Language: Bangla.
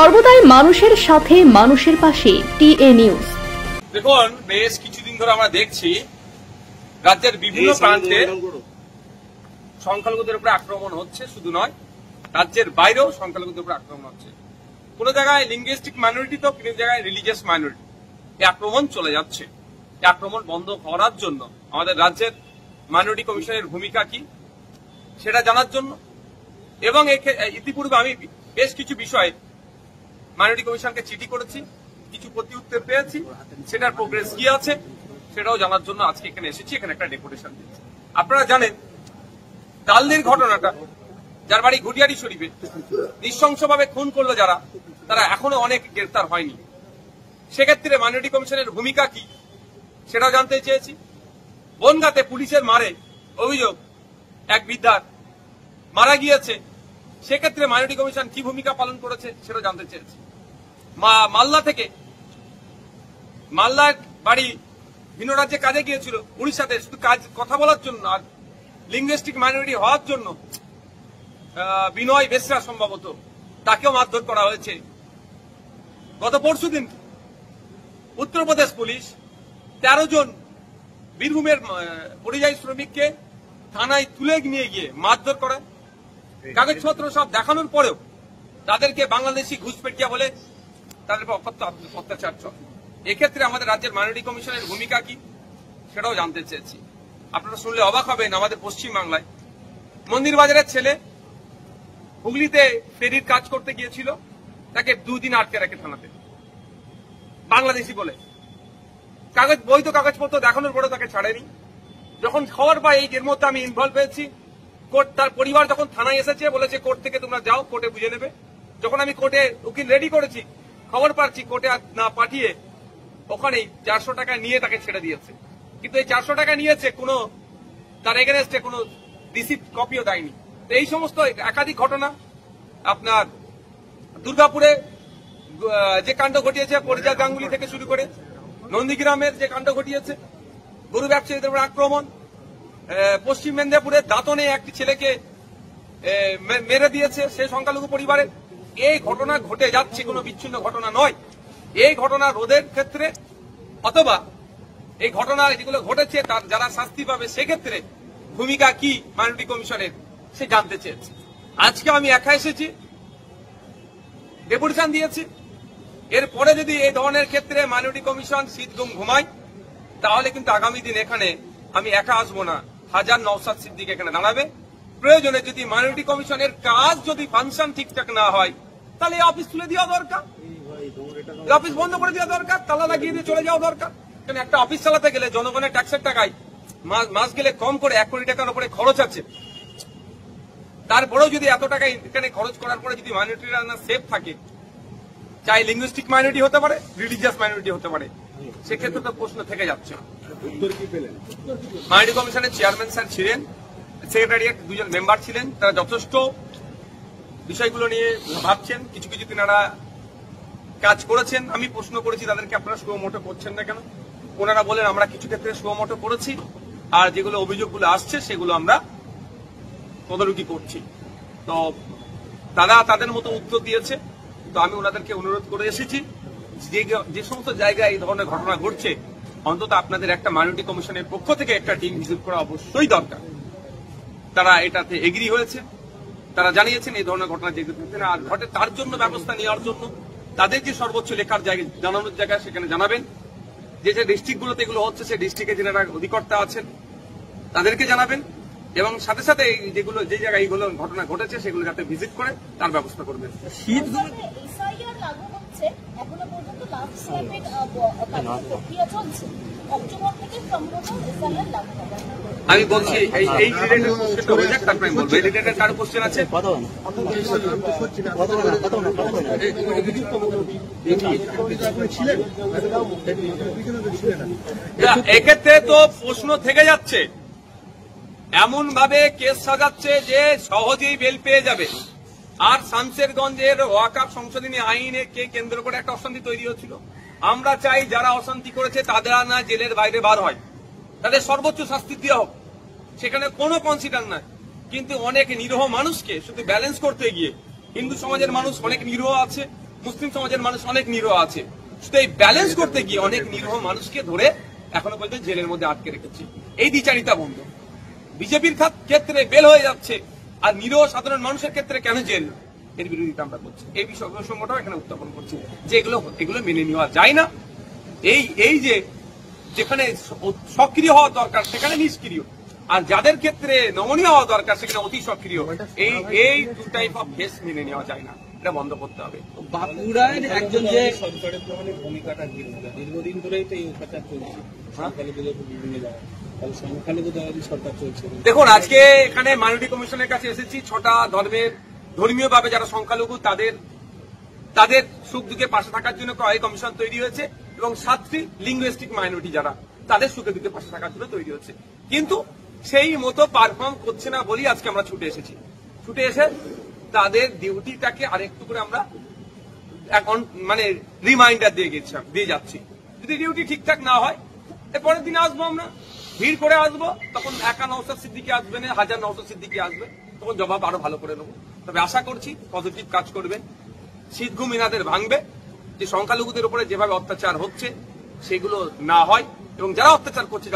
সর্বদাই মানুষের সাথে, মানুষের পাশে। TA news. দেখুন, বেশ কিছুদিন ধরে আমরা দেখছি রাজ্যের বিভিন্ন প্রান্তে সংখ্যালঘুদের উপরে আক্রমণ হচ্ছে। শুধু নয়, রাজ্যের বাইরেও সংখ্যালঘুদের উপরে আক্রমণ হচ্ছে। কোন জায়গায় লিঙ্গুইস্টিক মাইনরিটি তো, কোন জায়গায় রিলিজিয়াস মাইনরিটি। এই আক্রমণ চলে যাচ্ছে। এই আক্রমণ বন্ধ করার জন্য আমাদের রাজ্যের মাইনরিটি কমিশনের ভূমিকা কি সেটা জানার জন্য, এবং ইতিপূর্বে আমি বেশ কিছু বিষয়ে মাইনরিটি কমিশনকে চিঠি করেছি, কিছু প্রতি উত্তর পেয়েছি, সেটার প্রোগ্রেস কি আছে সেটাও জানার জন্য আজকে এখানে এসেছি। এখানে একটা ডেপুটেশন দিয়েছি। আপনারা জানেন দালদের ঘটনাটা, যার বাড়ি ঘুটিয়ারি শরীফে নৃশংসভাবে খুন করলো যারা, তারা এখনো অনেক গ্রেফতার হয়নি। সেক্ষেত্রে মাইনরিটি কমিশনের ভূমিকা কি সেটাও জানতে চেয়েছি। বনগাঁতে পুলিশের মারে অভিযোগ এক বৃদ্ধার মারা গিয়েছে, সেক্ষেত্রে মাইনরিটি কমিশন কি ভূমিকা পালন করেছে সেটাও জানতে চেয়েছি। মালদা থেকে, মালদার বাড়ি ভিন্ন রাজ্যে কাজে গিয়েছিল উড়িষ্যাতে, শুধু কথা বলার জন্য আর লিঙ্গুইস্টিক মাইনরিটি হওয়ার জন্য বিনয় বেসরা সম্ভবত, তাকেও মারধর করা হয়েছে। গত পরশুদিন উত্তরপ্রদেশ পুলিশ 13 জন বীরভূমের পরিযায়ী শ্রমিককে থানায় তুলে নিয়ে গিয়ে মারধর করে, কাগজপত্র সব দেখানোর পরেও তাদেরকে বাংলাদেশি ঘুষপেটিয়া বলে তাদের অত্যাচার চলে। এক্ষেত্রে আমাদের রাজ্যের মাইনরিটি কমিশনের ভূমিকা কি সেটাও জানতে চেয়েছি। আপনারা শুনলে অবাক হবেন, আমাদের পশ্চিমবাংলায় মন্দির বাজারের ছেলে হুগলিতে ফেরির কাজ করতে গিয়েছিল, তাকে 2 দিন আটকে রাখে থানাতে, বাংলাদেশি বলে। বৈধ কাগজপত্র দেখানোর পরে তাকে ছাড়েনি। যখন খবর পাই এর মধ্যে আমি ইনভলভ হয়েছি, কোর্ট, তার পরিবার যখন থানায় এসেছে বলেছে কোর্ট থেকে তোমরা যাও, কোর্টে বুঝে নেবে। যখন আমি কোর্টে উকিল রেডি করেছি, খবর পাচ্ছি কোর্টে না পাঠিয়ে ওখানেই 400 টাকা নিয়ে তাকে ছেড়ে দিয়েছে। কিন্তু এই 400 টাকা নিয়েছে, কোনো তার এগেনস্টে কোনো রিসিপ্ট কপিও দেয়নি। তো এই সমস্ত একাধিক ঘটনা, আপনার দুর্গাপুরে যে কাণ্ড ঘটিয়েছে, পরিচয় গাঙ্গুলি থেকে শুরু করে নন্দীগ্রামের যে কাণ্ড ঘটিয়েছে, গরু ব্যবসায়ীদের উপর আক্রমণ, পশ্চিম মেদিনীপুরের দাঁতনে একটি ছেলেকে মেরে দিয়েছে সে সংখ্যালঘু পরিবারের। এই ঘটনা ঘটে যাচ্ছে, কোনো বিচ্ছিন্ন ঘটনা নয়। এই ঘটনা রোধের ক্ষেত্রে অথবা এই ঘটনা যেগুলো ঘটেছে তার যারা শাস্তি পাবে, সেক্ষেত্রে ভূমিকা কি মাইনরিটি কমিশনের সে জানতে চেয়েছে। আজকে আমি একা এসেছি, ডেপুটেশন দিয়েছি। এরপরে যদি এই ধরনের ক্ষেত্রে মাইনরিটি কমিশন শীত ঘুমায়, তাহলে কিন্তু আগামী দিন এখানে আমি একা আসবো না, হাজার নওশাদ সিদ্দিক এখানে দাঁড়াবে। প্রয়োজনে যদি মাইনরিটি কমিশনের কাজ যদি ফাংশন ঠিকঠাক না হয়, তাহলে এই অফিস তুলে দেওয়া দরকার, অফিস বন্ধ করে দেওয়া দরকার, তালা লাগিয়ে দিয়ে চলে যাওয়া দরকার। কারণ একটা অফিস চালাতে গেলে জনগণের ট্যাক্সের টাকায় মাস গেলে কম করে 1 কোটি টাকার উপরে খরচ আছে। তারপরেও যদি এত টাকা এখানে খরচ করার পরে যদি মাইনরিটিরা না সেফ থাকে, চাই লিঙ্গুইস্টিক মাইনরিটি হতে পারে, রিলিজিয়াস মাইনরিটি হতে পারে, সেক্ষেত্রে তো প্রশ্ন থেকে যাচ্ছে। মাইনরিটি কমিশনের চেয়ারম্যান স্যার ছিলেন, সেক্রেটারিয়েট 2 জন মেম্বার ছিলেন, তারা যথেষ্ট বিষয়গুলো নিয়ে ভাবছেন, কিছু কিছু তিনারা কাজ করেছেন। আমি প্রশ্ন করেছি তাদেরকে, আপনারা সুমোটো করছেন না কেন? ওনারা বলেন আমরা কিছু ক্ষেত্রে সুমোটো করেছি, আর যেগুলো অভিযোগগুলো আসছে সেগুলো আমরা তদারকি করছি। তো তারা তাদের মতো উত্তর দিয়েছে। তো আমি ওনাদেরকে অনুরোধ করে এসেছি, যে সমস্ত জায়গায় এই ধরনের ঘটনা ঘটছে, অন্তত আপনাদের একটা মাইনরিটি কমিশনের পক্ষ থেকে একটা টিম ভিজিট করা অবশ্যই দরকার। তারা এটাতে এগ্রি হয়েছে, তারা জানিয়েছেন এই ধরনের ঘটনা যেগুলো আর ঘটে তার জন্য ব্যবস্থা নেওয়ার জন্য তাদের যে সর্বোচ্চ লেখার জায়গা, জানানোর জায়গা সেখানে জানাবেন। যে যে ডিস্ট্রিক্টগুলোতে এগুলো হচ্ছে, সেই ডিস্ট্রিক্টে যারা অধিকর্তা আছেন তাদেরকে জানাবেন, এবং সাথে সাথে যেগুলো যে জায়গায় এইগুলো ঘটনা ঘটেছে সেগুলো যাতে ভিজিট করে তার ব্যবস্থা করবেন। আমি বলছি এই রিলেটেড কোশ্চেনটা হয়ে যাক, তারপরে আমি বলবো। এই রিলেটেড কারো কোশ্চেন আছে? এক্ষেত্রে তো প্রশ্ন থেকে যাচ্ছে, এমন ভাবে কেস সাজাচ্ছে যে সহজেই বেল পেয়ে যাবে। আর শামশেরগঞ্জের ওয়াকফ সংশোধনী আইনকে কেন্দ্র করে একটা অশান্তি তৈরি হচ্ছিল। আমরা চাই যারা অশান্তি করেছে তাদের না জেলের বাইরে বার হয়, তাদের সর্বোচ্চ শাস্তি দেওয়া হোক, সেখানে কোনো কনসিডার নাই। কিন্তু অনেক নিরীহ মানুষকে শুধু ব্যালেন্স করতে গিয়ে, হিন্দু সমাজের মানুষ অনেক নিরীহ আছে, মুসলিম সমাজের মানুষ অনেক নিরহ আছে, শুধু এই ব্যালেন্স করতে গিয়ে অনেক নিরহ মানুষকে ধরে এখনো পর্যন্ত জেলের মধ্যে আটকে রেখেছে। এই দ্বিচারিতা বন্ধ। বিজেপির ক্ষেত্রে বেল হয়ে যাচ্ছে, আর নিরহ সাধারণ মানুষের ক্ষেত্রে কেন জেল, এর বিরোধিতা আমরা করছি। এই বিষয় প্রসঙ্গটাও এখানে উত্থাপন করছি যে এগুলো মেনে নেওয়া যায় না। এই যে যেখানে সক্রিয় হওয়া দরকার সেখানে নিষ্ক্রিয়, আর যাদের ক্ষেত্রে নমনীয় হওয়া দরকার সেখানে অতি সক্রিয়, এই টু টাইপ অফ ফেস মেনে নেওয়া যায় না, এটা বন্ধ করতে হবে। বাঁকুড়ার একজন যে সরকারের তো মানে ভূমিকাটা দীর্ঘদিন ধরেই তো এই অত্যাচার চলছে সংখ্যালঘুদের বিভিন্ন জায়গায়, তাহলে সংখ্যালঘু দাঁড়ালি সরকার চলছে। দেখুন, আজকে এখানে মাইনরিটি কমিশনের কাছে এসেছি। 6টা ধর্মের ধর্মীয় ভাবে যারা সংখ্যালঘু তাদের সুখ দুঃখে পাশে থাকার জন্য এই কমিশন তৈরি হয়েছে, এবং 7টি লিঙ্গুইস্টিক মাইনরিটি যারা তাদের সুখে দুঃখে পাশে থাকার জন্য তৈরি হচ্ছে। কিন্তু সেই মতো পারফর্ম করছে না বলেই আজকে আমরা ছুটে এসেছি। ছুটে এসে তাদের ডিউটিটাকে আরেকটু করে আমরা এখন মানে রিমাইন্ডার দিয়ে যাচ্ছি। যদি ডিউটি ঠিকঠাক না হয় এরপরের দিনে আসবো, আমরা ভিড় করে আসবো, তখন একা নওশাদ সিদ্দিকী আসবে না, 1000 নওশাদ সিদ্দিকী আসবে, তখন জবাব আরো ভালো করে নেবো। তবে আশা করছি পজিটিভ কাজ করবেন, শীত ঘুম ইনাদের ভাঙবে, যে সংখ্যালঘুদের উপরে যেভাবে অত্যাচার হচ্ছে সেগুলো না হয়, এবং যারা অত্যাচার করছে